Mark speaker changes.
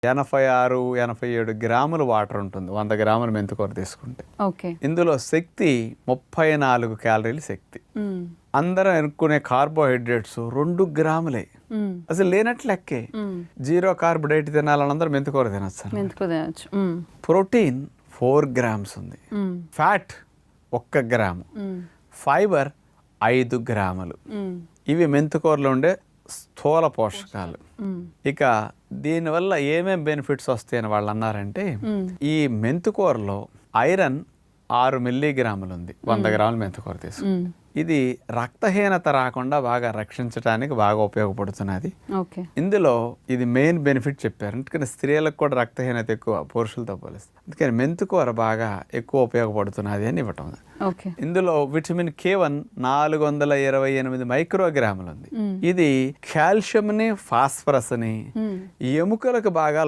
Speaker 1: 86, 87 గ్రాములు వాటర్ ఉంటుంది 100 గ్రాముల మెంతికూర తీసుకుంటే.
Speaker 2: ఓకే.
Speaker 1: ఇందులో శక్తి 34 క్యాలరీలు శక్తి. అందరం ఎన్నుకునే కార్బోహైడ్రేట్స్ 2 గ్రాములే, అసలు లేనట్లు లెక్కే. 0 కార్బ్ డైట్ తినాలని అందరూ మెంతికూర తినచ్చు. ప్రోటీన్ 4 గ్రామ్స్ ఉంది, ఫ్యాట్ 1 గ్రాము, ఫైబర్ 5 గ్రాములు. ఇవి మెంతికూరలో ఉండే స్థూల పోషకాలు. ఇక దీనివల్ల ఏమేం బెనిఫిట్స్ వస్తాయని వాళ్ళు అన్నారంటే, ఈ మెంతికూరలో ఐరన్ 6 మిల్లీగ్రాములు ఉంది 100 గ్రాముల మెంతికూర తీసుకుంటే. ఇది రక్తహీనత రాకుండా బాగా రక్షించడానికి బాగా ఉపయోగపడుతున్నది. ఇందులో ఇది మెయిన్ బెనిఫిట్ చెప్పారు, ఎందుకంటే స్త్రీలకు కూడా రక్తహీనత ఎక్కువ పురుషులతో పోలిస్తే, అందుకని మెంతికూర బాగా ఎక్కువ ఉపయోగపడుతున్నది అని ఇవ్వటం. ఇందులో విటమిన్ K1 428 మైక్రోగ్రాములు ఉంది. ఇది కాల్షియంని, ఫాస్ఫరస్ని ఎముకలకు బాగా